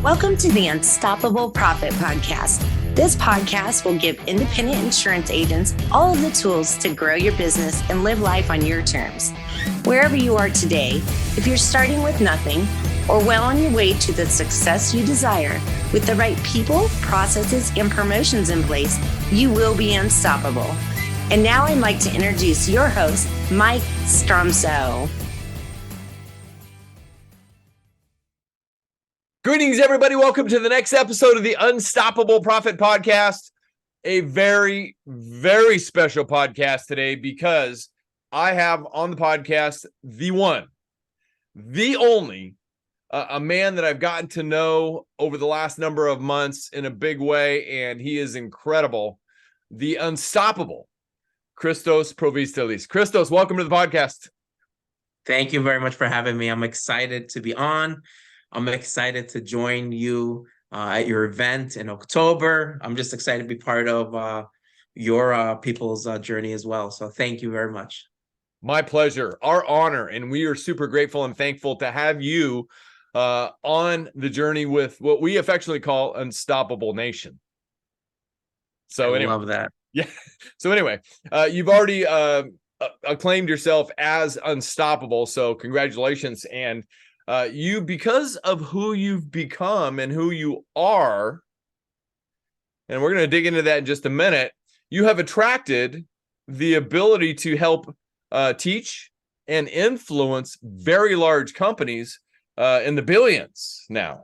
Welcome to the Unstoppable Profit Podcast. This podcast will give independent insurance agents all of the tools to grow your business and live life on your terms. Wherever you are today, if you're starting with nothing or well on your way to the success you desire, with the right people, processes, and promotions in place, you will be unstoppable. And now I'd like to introduce your host, Mike Stromsoe. Greetings, everybody. Welcome to the next episode of the Unstoppable Profit Podcast. A very, very special podcast today because I have on the podcast the one, the only, a man that I've gotten to know over the last number of months in a big way, and he is incredible. The unstoppable Christos Provistalis. Christos, welcome to the podcast. Thank you very much for having me. I'm excited to be on. I'm excited to join you at your event in October. I'm just excited to be part of your people's journey as well. So thank you very much. My pleasure, our honor, and we are super grateful and thankful to have you on the journey with what we affectionately call Unstoppable Nation. So I anyway, love that. Yeah. So anyway, you've already acclaimed yourself as unstoppable. So congratulations. And you, because of who you've become and who you are, and we're going to dig into that in just a minute, you have attracted the ability to help teach and influence very large companies in the billions now.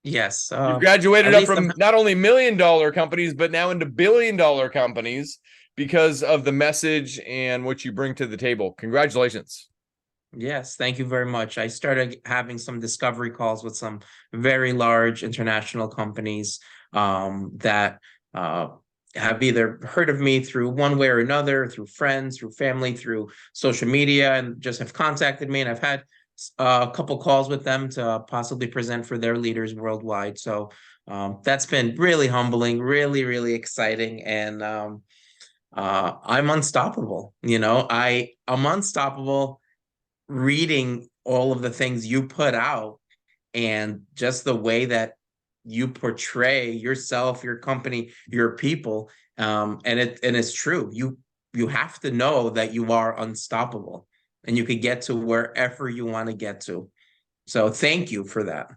Yes. You graduated up from not only $1 million companies, but now into $1 billion companies because of the message and what you bring to the table. Congratulations. Yes, thank you very much. I started having some discovery calls with some very large international companies that have either heard of me through one way or another, through friends, through family, through social media, and just have contacted me. And I've had a couple calls with them to possibly present for their leaders worldwide. So that's been really humbling, really, really exciting. And I'm unstoppable. You know, I'm unstoppable reading all of the things you put out and just the way that you portray yourself, your company, your people. And it's true. You have to know that you are unstoppable and you could get to wherever you want to get to. So thank you for that.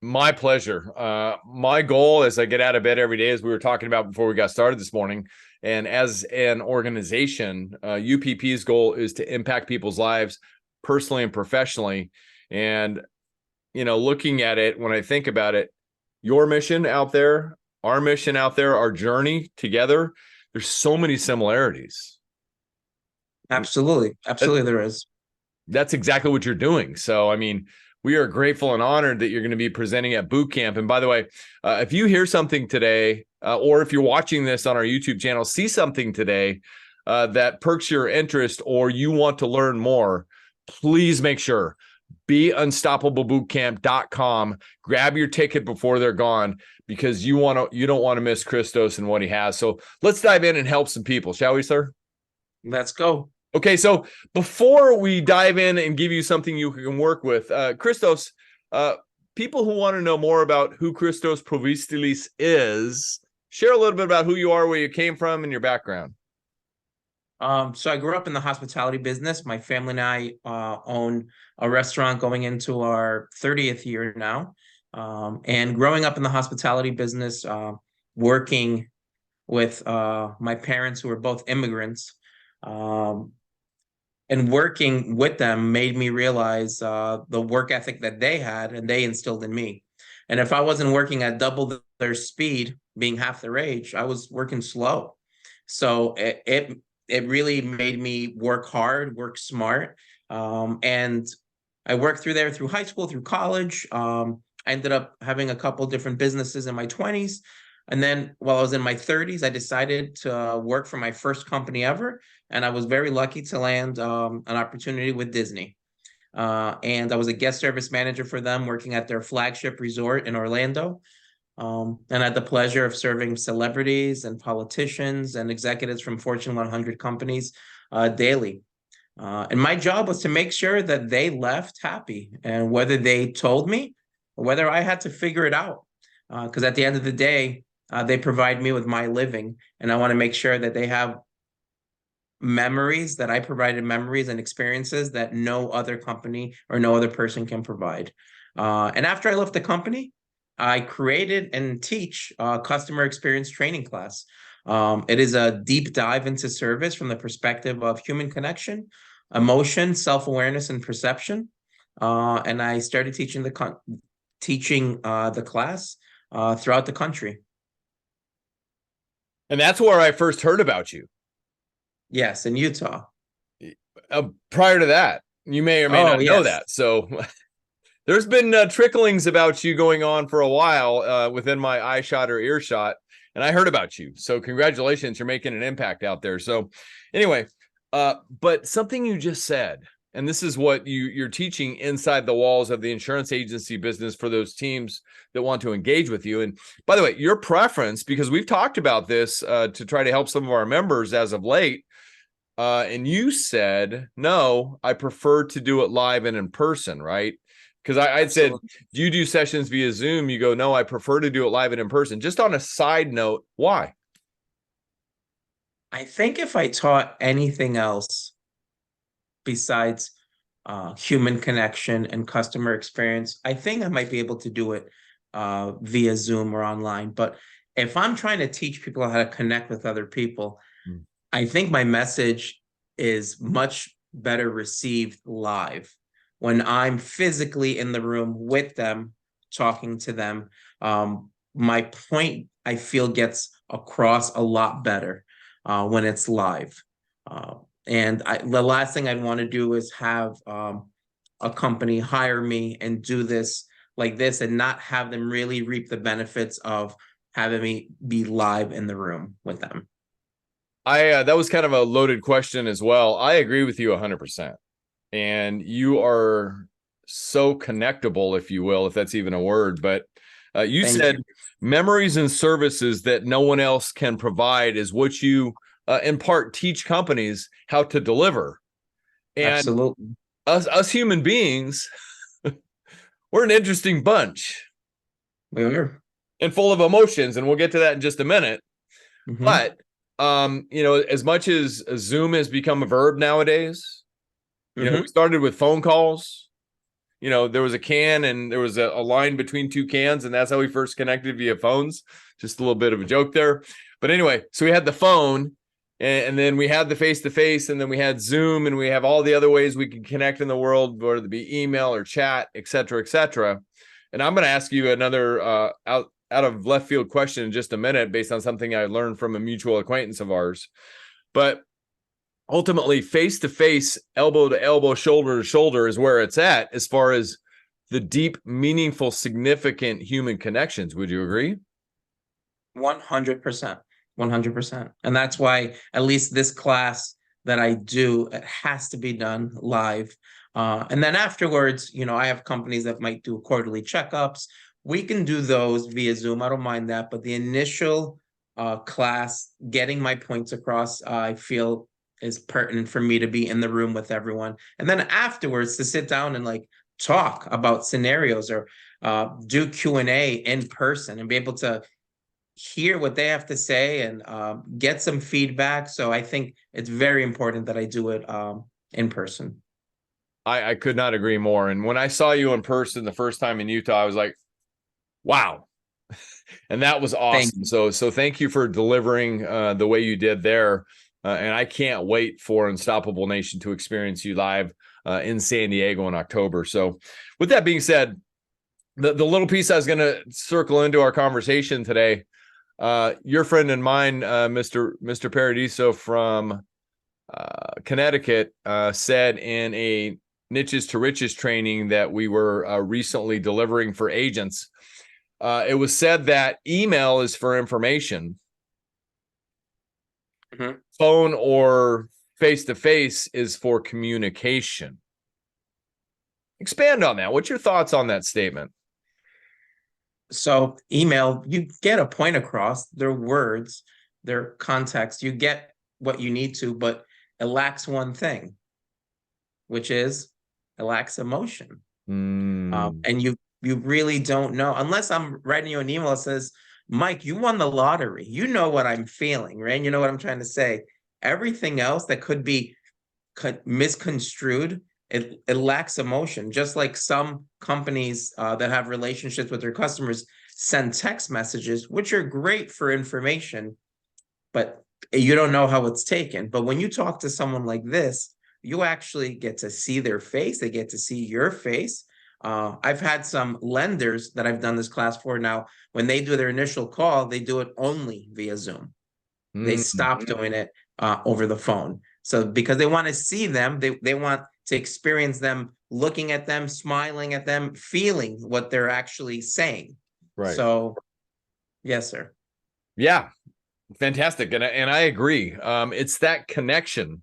My pleasure. My goal as I get out of bed every day, as we were talking about before we got started this morning, and as an organization, UPP's goal is to impact people's lives personally and professionally. And, you know, looking at it, when I think about it, your mission out there, our mission out there, our journey together, there's so many similarities. Absolutely. Absolutely, there is. That's exactly what you're doing. So, I mean, we are grateful and honored that you're going to be presenting at boot camp. And by the way, if you hear something today, or if you're watching this on our YouTube channel, see something today that perks your interest or you want to learn more, please make sure beunstoppablebootcamp.com. Grab your ticket before they're gone because you don't want to miss Christos and what he has. So let's dive in and help some people, shall we, sir? Let's go. Okay, so before we dive in and give you something you can work with, Christos, people who want to know more about who Christos Provistalis is, share a little bit about who you are, where you came from, and your background. So I grew up in the hospitality business. My family and I own a restaurant going into our 30th year now. And growing up in the hospitality business, working with my parents who were both immigrants, and working with them made me realize the work ethic that they had and they instilled in me. And if I wasn't working at double their speed, being half their age, I was working slow. So it really made me work hard, work smart. And I worked through high school, through college. I ended up having a couple different businesses in my 20s. And then while I was in my 30s, I decided to work for my first company ever. And I was very lucky to land an opportunity with Disney. And I was a guest service manager for them, working at their flagship resort in Orlando. And I had the pleasure of serving celebrities and politicians and executives from Fortune 100 companies daily. And my job was to make sure that they left happy. And whether they told me or whether I had to figure it out. Because at the end of the day, they provide me with my living, and I want to make sure that they have memories, that I provided memories and experiences that no other company or no other person can provide. And after I left the company, I created and teach a customer experience training class. It is a deep dive into service from the perspective of human connection, emotion, self-awareness, and perception. And I started teaching the class throughout the country. And that's where I first heard about you. Yes, in Utah. Prior to that, you may or may not know that. So there's been tricklings about you going on for a while within my eye shot or earshot, and I heard about you. So congratulations, you're making an impact out there. So anyway, but something you just said, and this is what you're teaching inside the walls of the insurance agency business for those teams that want to engage with you. And by the way, your preference, because we've talked about this to try to help some of our members as of late, and you said, no, I prefer to do it live and in person, right? Because I'd said, do you do sessions via Zoom? You go, no, I prefer to do it live and in person. Just on a side note, why? I think if I taught anything else besides human connection and customer experience, I think I might be able to do it via Zoom or online. But if I'm trying to teach people how to connect with other people, I think my message is much better received live when I'm physically in the room with them, talking to them. My point, I feel, gets across a lot better when it's live. And the last thing I'd want to do is have a company hire me and do this like this and not have them really reap the benefits of having me be live in the room with them. That was kind of a loaded question as well. I agree with you 100%. And you are so connectable, if you will, if that's even a word. But you said memories and services that no one else can provide is what you in part teach companies how to deliver. And absolutely, us human beings, we're an interesting bunch. We are. And full of emotions, and we'll get to that in just a minute. Mm-hmm. But as much as Zoom has become a verb nowadays, we started with phone calls. There was a can and there was a line between two cans, and that's how we first connected via phones. Just a little bit of a joke there. But anyway, so we had the phone, and then we had the face-to-face, and then we had Zoom, and we have all the other ways we can connect in the world, whether it be email or chat, et cetera, et cetera. And I'm going to ask you another out of left field question in just a minute, based on something I learned from a mutual acquaintance of ours. But ultimately, face-to-face, elbow to elbow, shoulder to shoulder is where it's at as far as the deep, meaningful, significant human connections. Would you agree? 100%. 100%. And that's why at least this class that I do, it has to be done live. And then afterwards, I have companies that might do quarterly checkups. We can do those via Zoom. I don't mind that. But the initial class, getting my points across, I feel is pertinent for me to be in the room with everyone. And then afterwards to sit down and talk about scenarios or do Q&A in person and be able to hear what they have to say and get some feedback. So I think it's very important that I do it in person. I could not agree more. And when I saw you in person the first time in Utah, I was like, wow. And that was awesome. So thank you for delivering the way you did there. And I can't wait for Unstoppable Nation to experience you live in San Diego in October. So with that being said, the little piece I was going to circle into our conversation today, your friend and mine, Mr. Paradiso from Connecticut, said in a Niches to Riches training that we were recently delivering for agents, it was said that email is for information. Phone or face-to-face is for communication. Expand on that. What's your thoughts on that statement? So email, you get a point across. They're words, they're context. You get what you need to, but it lacks one thing, which is it lacks emotion. And you really don't know, unless I'm writing you an email that says, Mike, you won the lottery. You know what I'm feeling, right? You know what I'm trying to say. Everything else that could be misconstrued, it lacks emotion. Just like some companies that have relationships with their customers send text messages, which are great for information, but you don't know how it's taken. But when you talk to someone like this, you actually get to see their face. They get to see your face. I've had some lenders that I've done this class for now. When they do their initial call, they do it only via Zoom. They stop doing it over the phone. So because they want to see them, they want to experience them, looking at them, smiling at them, feeling what they're actually saying. Right. So, yes, sir. Yeah, fantastic. And I agree. It's that connection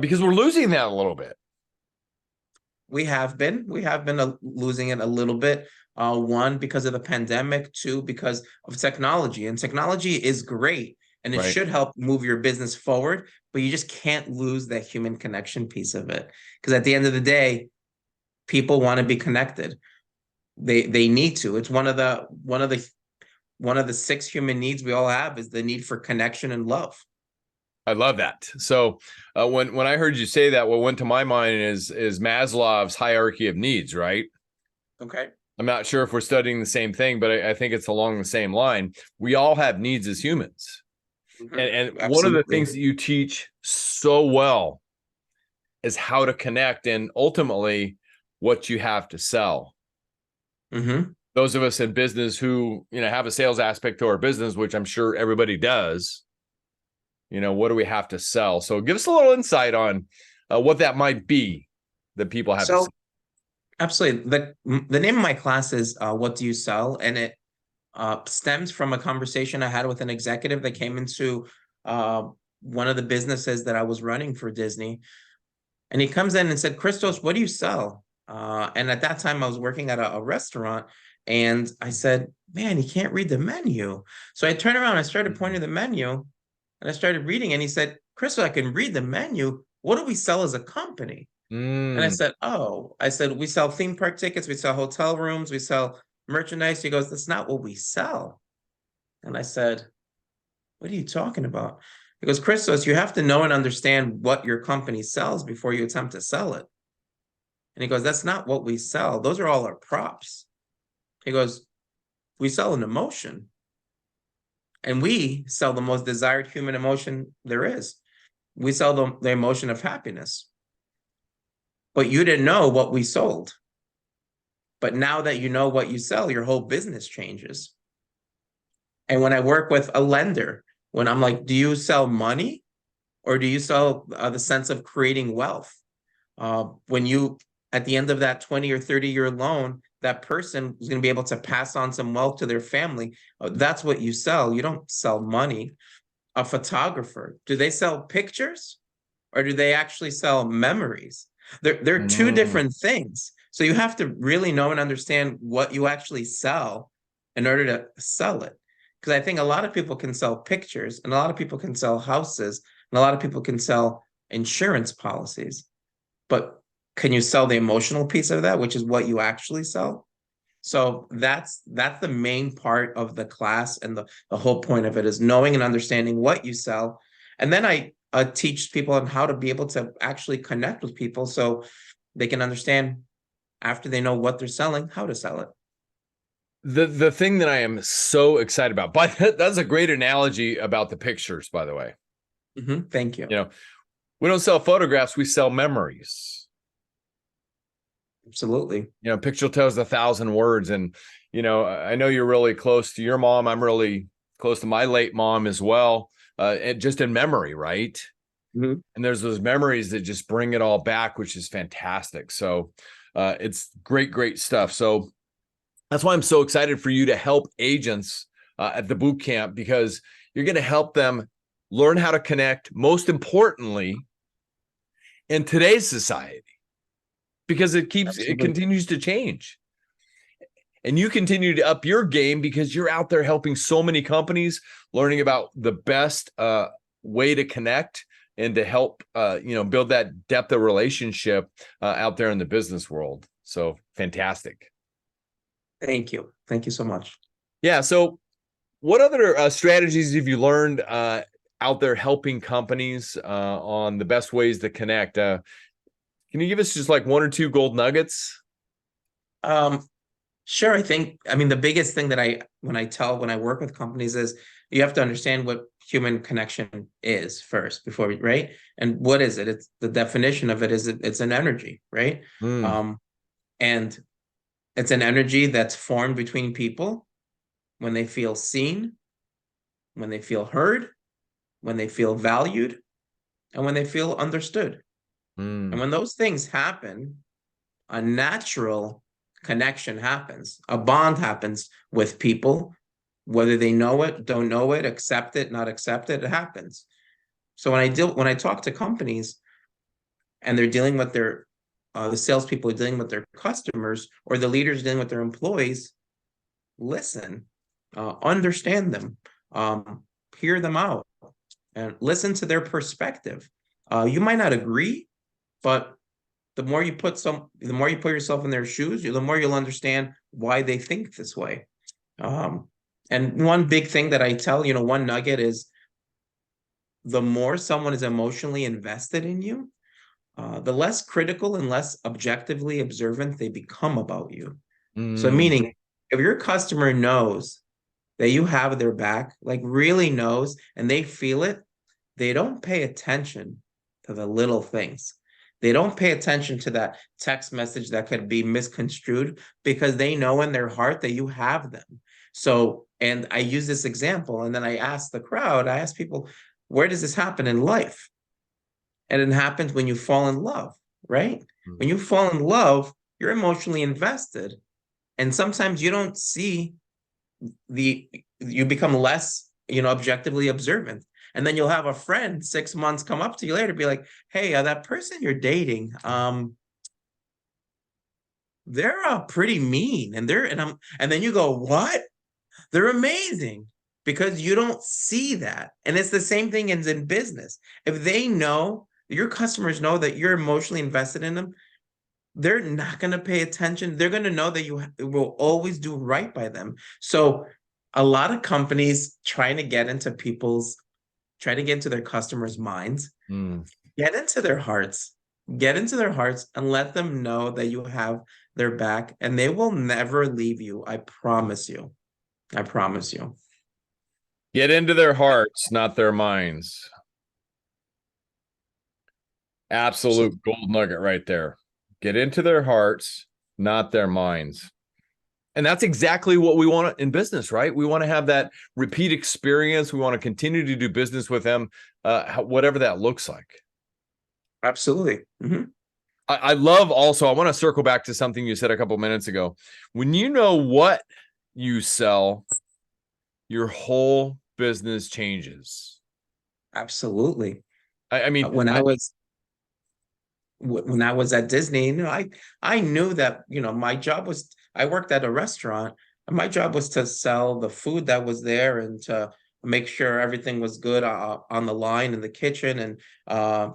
because we're losing that a little bit. We have been losing it a little bit. One, because of the pandemic. Two, because of technology. And technology is great, and it should help move your business forward, but you just can't lose that human connection piece of it. Because at the end of the day, people want to be connected. They need to. It's one of the 6 human needs we all have is the need for connection and love. I love that. So when I heard you say that, what went to my mind is Maslow's hierarchy of needs, right? Okay. I'm not sure if we're studying the same thing, but I think it's along the same line. We all have needs as humans. And one of the things that you teach so well is how to connect and ultimately what you have to sell. Those of us in business who, have a sales aspect to our business, which I'm sure everybody does, what do we have to sell? So give us a little insight on what that might be that people have to sell. Absolutely. The name of my class is What Do You Sell? And it stems from a conversation I had with an executive that came into one of the businesses that I was running for Disney. And he comes in and said, Christos, what do you sell? And at that time I was working at a restaurant, and I said, man, he can't read the menu. So I turned around and I started pointing to the menu, and I started reading, and he said, Christos, I can read the menu. What do we sell as a company? And I said, we sell theme park tickets, we sell hotel rooms, we sell merchandise. He goes, that's not what we sell. And I said, what are you talking about? He goes, Christos, you have to know and understand what your company sells before you attempt to sell it. And he goes, that's not what we sell. Those are all our props. He goes, we sell an emotion. And we sell the most desired human emotion there is. We sell the emotion of happiness. But you didn't know what we sold. But now that you know what you sell, your whole business changes. And when I work with a lender, when I'm like, do you sell money or do you sell the sense of creating wealth? When you, at the end of that 20 or 30-year loan, that person is going to be able to pass on some wealth to their family. That's what you sell. You don't sell money. A photographer, do they sell pictures or do they actually sell memories? They're two different things. So you have to really know and understand what you actually sell in order to sell it. Because I think a lot of people can sell pictures, and a lot of people can sell houses, and a lot of people can sell insurance policies. But can you sell the emotional piece of that, which is what you actually sell? So that's the main part of the class, and the whole point of it is knowing and understanding what you sell. And then I teach people on how to be able to actually connect with people so they can understand, after they know what they're selling, how to sell it. The thing that I am so excited about, but that's a great analogy about the pictures, by the way. Thank you. We don't sell photographs, we sell memories. Absolutely. Picture tells 1,000 words. And, I know you're really close to your mom. I'm really close to my late mom as well. And just in memory, right? And there's those memories that just bring it all back, which is fantastic. So it's great stuff. So that's why I'm so excited for you to help agents at the boot camp, because you're going to help them learn how to connect, most importantly, in today's society, because it continues to change. And you continue to up your game because you're out there helping so many companies, learning about the best way to connect and to help, build that depth of relationship out there in the business world. So fantastic. Thank you. Thank you so much. Yeah. So what other strategies have you learned out there helping companies on the best ways to connect? Can you give us just like one or two gold nuggets? Sure. I mean, the biggest thing that when I work with companies is you have to understand what human connection is first right? And what is it? It's the definition of it is it's an energy, right? Mm. And it's an energy that's formed between people when they feel seen, when they feel heard, when they feel valued, and when they feel understood. And Mm. when those things happen, a natural connection happens, a bond happens with people, whether they know it, don't know it, accept it, not accept it, it happens. So when I talk to companies and they're dealing with the salespeople are dealing with their customers, or the leaders dealing with their employees, listen, understand them, hear them out, and listen to their perspective. You might not agree, but the more you put yourself in their shoes, the more you'll understand why they think this way. And one big thing that I tell, one nugget is the more someone is emotionally invested in you, the less critical and less objectively observant they become about you. So Mm. meaning, if your customer knows that you have their back, like really knows, and they feel it, they don't pay attention to the little things. They don't pay attention to that text message that could be misconstrued because they know in their heart that you have them. So, and I use this example, and then I ask people, where does this happen in life? And it happens when you fall in love, right? Mm. When you fall in love, you're emotionally invested. And sometimes you don't see you become less, objectively observant. And then you'll have a friend 6 months come up to you later, be like, hey, that person you're dating, they're pretty mean. And then you go, what? They're amazing, because you don't see that. And it's the same thing in business. If your customers know that you're emotionally invested in them, they're not going to pay attention. They're going to know that you will always do right by them. So a lot of companies trying to get into their customers' minds, Mm. get into their hearts, and let them know that you have their back, and they will never leave you. I promise you. I promise you. Get into their hearts, not their minds. So, Absolute gold nugget right there. Get into their hearts, not their minds. And that's exactly what we want in business, right? We want to have that repeat experience. We want to continue to do business with them, whatever that looks like. absolutely. Mm-hmm. I love also, I want to circle back to something you said a couple minutes ago. When you know what you sell, your whole business changes. Absolutely. I mean, When I was at Disney, I knew that, my job was, I worked at a restaurant, and my job was to sell the food that was there and to make sure everything was good on the line in the kitchen, and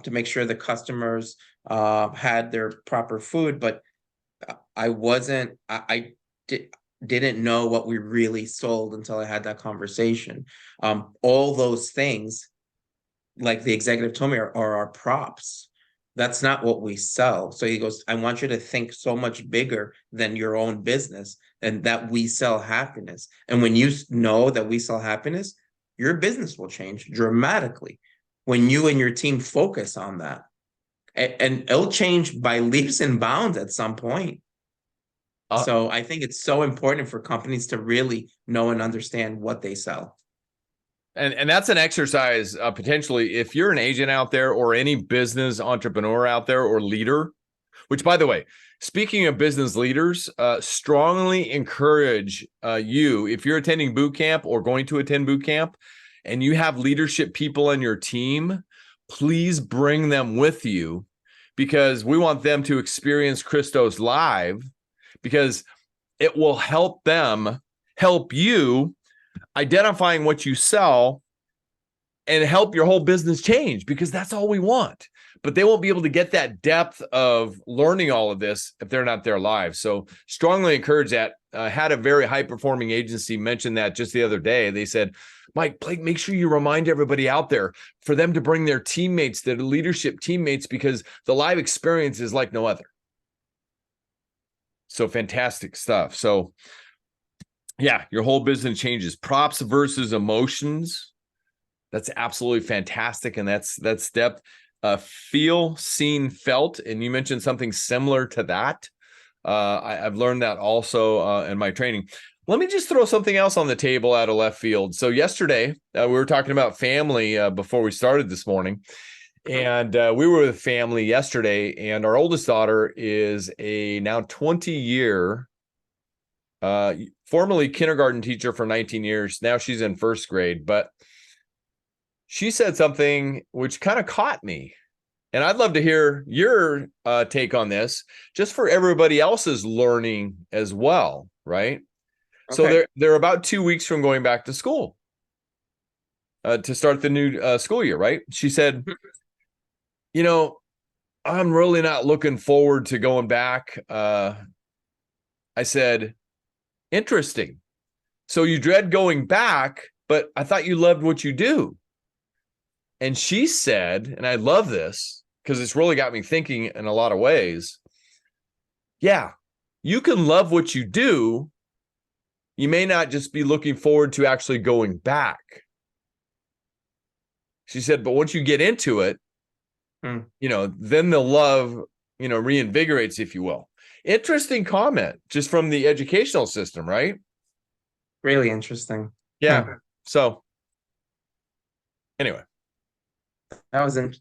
to make sure the customers had their proper food. But I didn't know what we really sold until I had that conversation. All those things, like the executive told me, are our props. That's not what we sell. So he goes, I want you to think so much bigger than your own business, and that we sell happiness. And when you know that we sell happiness, your business will change dramatically when you and your team focus on that. And it'll change by leaps and bounds at some point. So I think it's so important for companies to really know and understand what they sell. And that's an exercise potentially if you're an agent out there or any business entrepreneur out there or leader, which, by the way, speaking of business leaders, strongly encourage you, if you're attending boot camp or going to attend boot camp and you have leadership people on your team, please bring them with you, because we want them to experience Christos live, because it will help them help you identifying what you sell and help your whole business change, because that's all we want. But they won't be able to get that depth of learning all of this if they're not there live. So strongly encourage that. had a very high performing agency mention that just the other day. They said, Mike, make sure you remind everybody out there for them to bring their teammates, their leadership teammates, because the live experience is like no other. So fantastic stuff. So yeah, your whole business changes. Props versus emotions. That's absolutely fantastic. And that's depth. Feel, seen, felt. And you mentioned something similar to that. I've learned that also in my training. Let me just throw something else on the table out of left field. So yesterday, we were talking about family before we started this morning. And we were with family yesterday. And our oldest daughter is a now 20-year, formerly kindergarten teacher for 19 years. Now she's in first grade. But she said something which kind of caught me. And I'd love to hear your take on this, just for everybody else's learning as well, right? Okay. So they're about 2 weeks from going back to school to start the new school year, right? She said, you know, I'm really not looking forward to going back. I said, interesting. So you dread going back, but I thought you loved what you do. And she said, and I love this because it's really got me thinking in a lot of ways. Yeah, you can love what you do. You may not just be looking forward to actually going back. She said, but once you get into it, you know, then the love, you know, reinvigorates, if you will. Interesting comment just from the educational system, right? Really interesting. Yeah. So anyway. That was a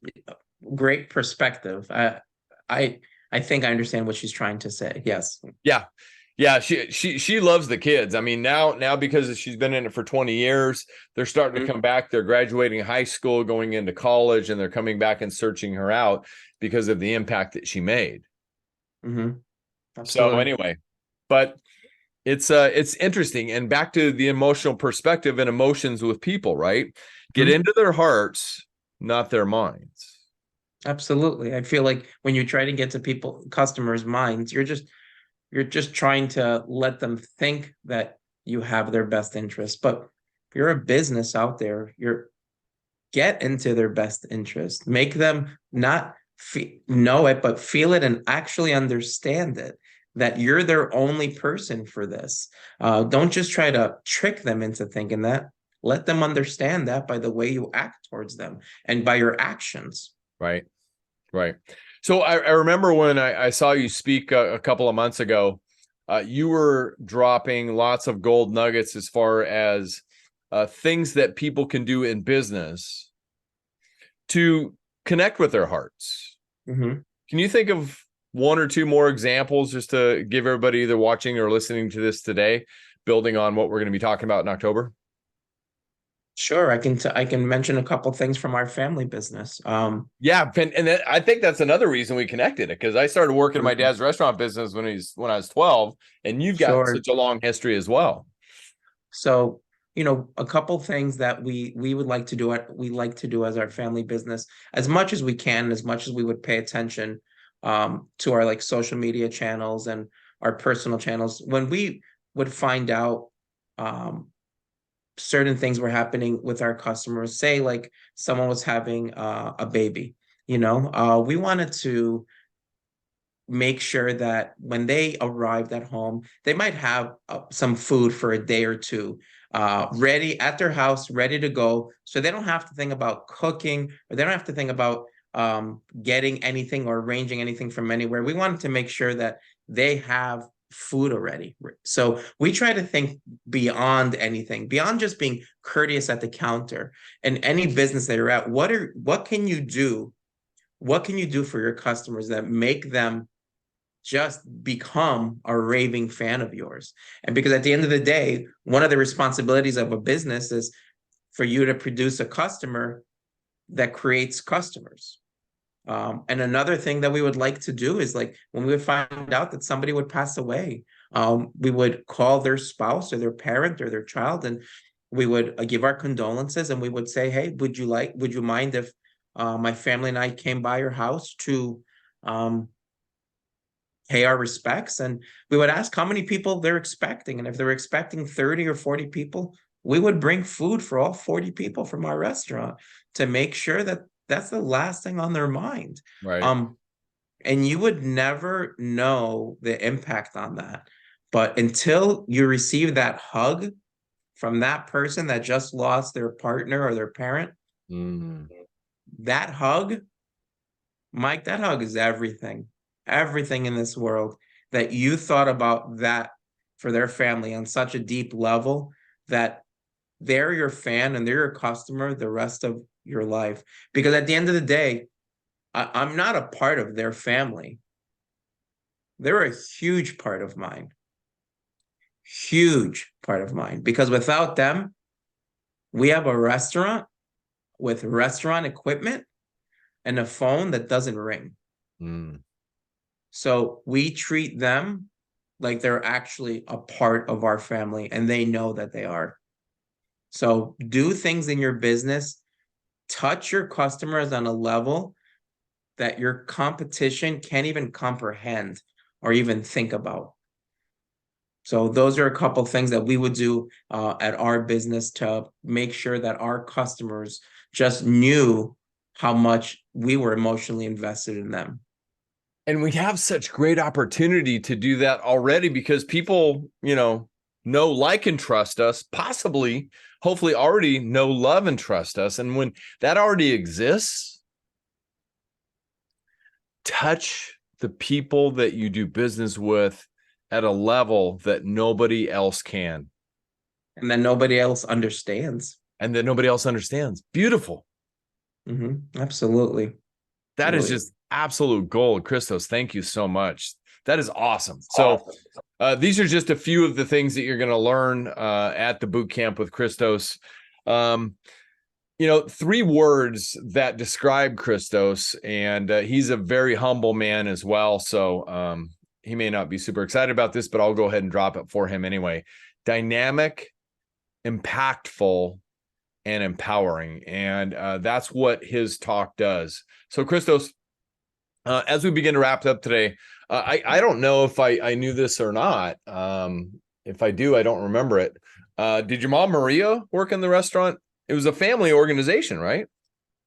great perspective. I think I understand what she's trying to say. Yes. Yeah. Yeah, she loves the kids. I mean, now because she's been in it for 20 years, they're starting to come back. They're graduating high school, going into college, and they're coming back and searching her out because of the impact that she made. So anyway, but it's interesting. And back to the emotional perspective and emotions with people, right? Get into their hearts, not their minds. Absolutely. I feel like when you try to get to customers' minds, you're just trying to let them think that you have their best interest. But if you're a business out there, get into their best interest. Make them not know it, but feel it and actually understand it, that you're their only person for this. Don't just try to trick them into thinking that. Let them understand that by the way you act towards them and by your actions. Right. Right. So I remember when I saw you speak a couple of months ago, you were dropping lots of gold nuggets as far as things that people can do in business to connect with their hearts. Can you think of one or two more examples just to give everybody either watching or listening to this today, building on what we're going to be talking about in October? Sure, I can mention a couple things from our family business. Yeah, and I think that's another reason we connected, because I started working in my dad's restaurant business when I was 12, and you've got such a long history as well. So, you know, a couple things that we would like to do, as our family business, as much as we can, as much as we would pay attention to our like social media channels and our personal channels. When we would find out certain things were happening with our customers, say like someone was having a baby, you know, we wanted to make sure that when they arrived at home, they might have some food for a day or two ready at their house, ready to go. So they don't have to think about cooking, or they don't have to think about getting anything or arranging anything from anywhere. We wanted to make sure that they have food already. So we try to think beyond anything, beyond just being courteous at the counter. And any business that you're at, what can you do? What can you do for your customers that make them just become a raving fan of yours? And because at the end of the day, one of the responsibilities of a business is for you to produce a customer that creates customers. And another thing that we would like to do is, like, when we would find out that somebody would pass away, we would call their spouse or their parent or their child, and we would give our condolences, and we would say, hey, would you mind if my family and I came by your house to pay our respects, and we would ask how many people they're expecting. And if they're expecting 30 or 40 people, we would bring food for all 40 people from our restaurant to make sure that that's the last thing on their mind. Right. And you would never know the impact on that. But until you receive that hug from that person that just lost their partner or their parent, that hug, Mike, that hug is everything in this world, that you thought about that for their family on such a deep level that they're your fan and they're your customer the rest of your life. Because at the end of the day, I'm not a part of their family. They're a huge part of mine. Huge part of mine. Because without them, we have a restaurant with restaurant equipment and a phone that doesn't ring. So we treat them like they're actually a part of our family, and they know that they are. So do things in your business, touch your customers on a level that your competition can't even comprehend or even think about. So those are a couple things that we would do at our business to make sure that our customers just knew how much we were emotionally invested in them. And we have such great opportunity to do that already, because people, know, like, and trust us, possibly, hopefully already know, love, and trust us. And when that already exists, touch the people that you do business with at a level that nobody else can. And that nobody else understands. Beautiful. Absolutely. That is just absolute gold. Christos, thank you so much. That is awesome. So these are just a few of the things that you're going to learn at the boot camp with Christos. 3 words that describe Christos, and he's a very humble man as well. So he may not be super excited about this, but I'll go ahead and drop it for him anyway. Dynamic, impactful, and empowering. And that's what his talk does. So Christos, as we begin to wrap up today, I don't know if I knew this or not. If I do, I don't remember it. Did your mom, Maria, work in the restaurant? It was a family organization, right?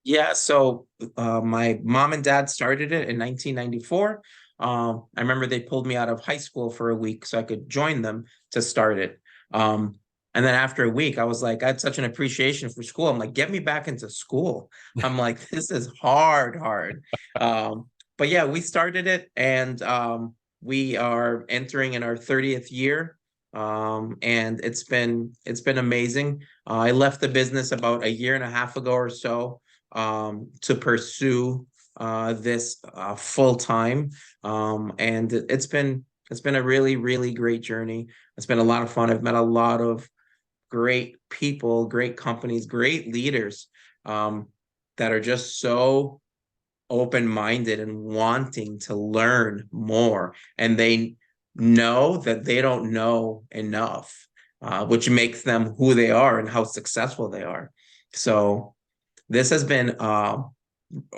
Yeah. So my mom and dad started it in 1994. I remember they pulled me out of high school for a week so I could join them to start it. And then after a week, I was like, I had such an appreciation for school. I'm like, get me back into school. I'm like, this is hard. But yeah, we started it, and we are entering in our 30th year. And it's been amazing. I left the business about a year and a half ago or so to pursue this full time. And it's been a really, really great journey. It's been a lot of fun. I've met a lot of great people, great companies, great leaders that are just so open-minded and wanting to learn more. And they know that they don't know enough, which makes them who they are and how successful they are. So this has been a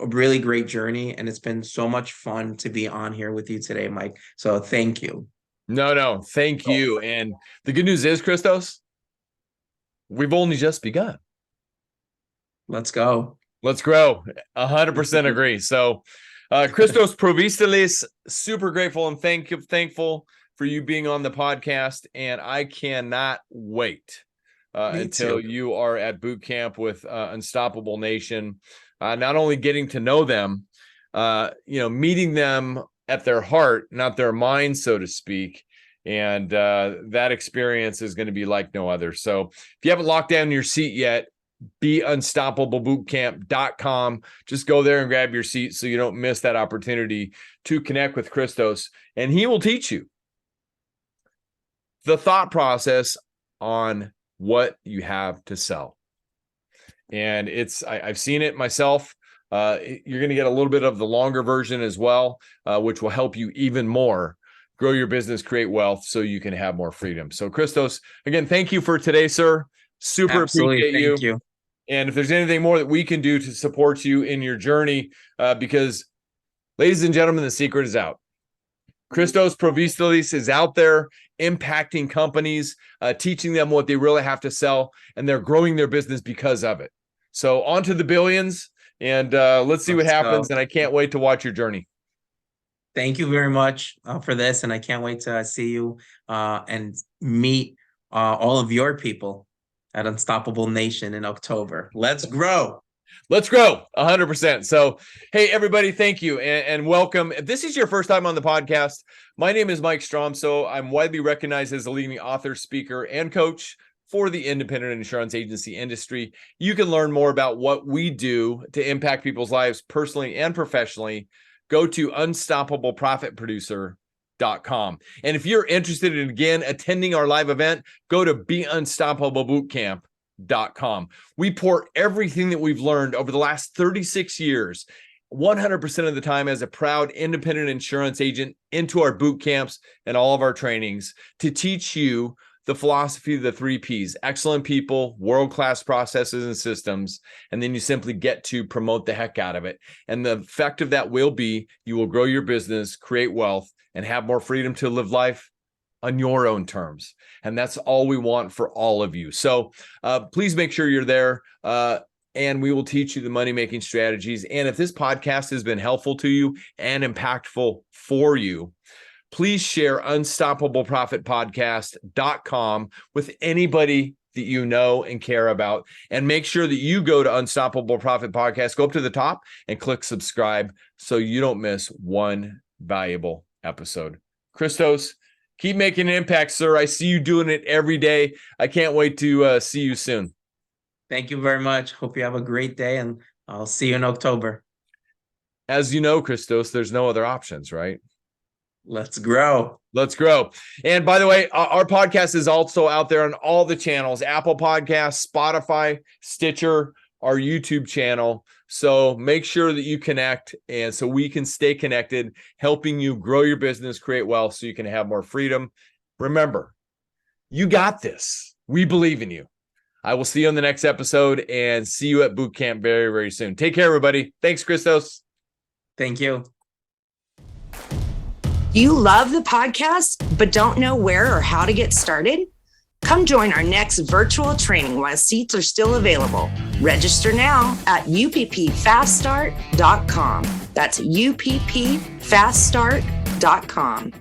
really great journey, and it's been so much fun to be on here with you today, Mike. So thank you. No, thank you. And the good news is, Christos, we've only just begun. Let's go. Let's grow. 100% agree. So Christos Provistalis, super grateful and thankful for you being on the podcast. And I cannot wait until you are at boot camp with Unstoppable Nation. Not only getting to know them, meeting them at their heart, not their mind, so to speak. And that experience is going to be like no other. So if you haven't locked down your seat yet, beunstoppablebootcamp.com. Just go there and grab your seat so you don't miss that opportunity to connect with Christos. And he will teach you the thought process on what you have to sell. And I've seen it myself. You're going to get a little bit of the longer version as well, which will help you even more grow your business, create wealth, so you can have more freedom. So Christos, again, thank you for today, sir. Super appreciate you. Thank you. And if there's anything more that we can do to support you in your journey, because ladies and gentlemen, the secret is out. Christos Provistalis is out there impacting companies, teaching them what they really have to sell, and they're growing their business because of it. So on to the billions, and let's see what happens. And I can't wait to watch your journey. Thank you very much for this, and I can't wait to see you and meet all of your people at Unstoppable Nation in October. Let's grow. Let's grow 100%. So, hey, everybody, thank you and welcome. If this is your first time on the podcast, my name is Mike Stromsoe. I'm widely recognized as a leading author, speaker, and coach for the independent insurance agency industry. You can learn more about what we do to impact people's lives personally and professionally. Go to unstoppableprofitproducer.com. And if you're interested in, again, attending our live event, go to beunstoppablebootcamp.com. We pour everything that we've learned over the last 36 years, 100% of the time as a proud independent insurance agent, into our boot camps and all of our trainings to teach you the philosophy of the 3 Ps: excellent people, world-class processes and systems, and then you simply get to promote the heck out of it. And the effect of that will be you will grow your business, create wealth, and have more freedom to live life on your own terms. And that's all we want for all of you. So please make sure you're there, and we will teach you the money-making strategies. And if this podcast has been helpful to you and impactful for you, please share unstoppableprofitpodcast.com with anybody that you know and care about. And make sure that you go to Unstoppable Profit Podcast, go up to the top and click subscribe so you don't miss one valuable episode. Christos, keep making an impact, sir. I see you doing it every day. I can't wait to see you soon. Thank you very much. Hope you have a great day, and I'll see you in October. As you know, Christos, there's no other options, right? Let's grow. Let's grow. And by the way, our podcast is also out there on all the channels: Apple Podcasts, Spotify, Stitcher, our YouTube channel. So make sure that you connect, and so we can stay connected, helping you grow your business, create wealth, so you can have more freedom. Remember, you got this. We believe in you. I will see you on the next episode and see you at boot camp very, very soon. Take care, everybody. Thanks, Christos. Thank you. Do you love the podcast, but don't know where or how to get started? Come join our next virtual training while seats are still available. Register now at uppfaststart.com. That's uppfaststart.com.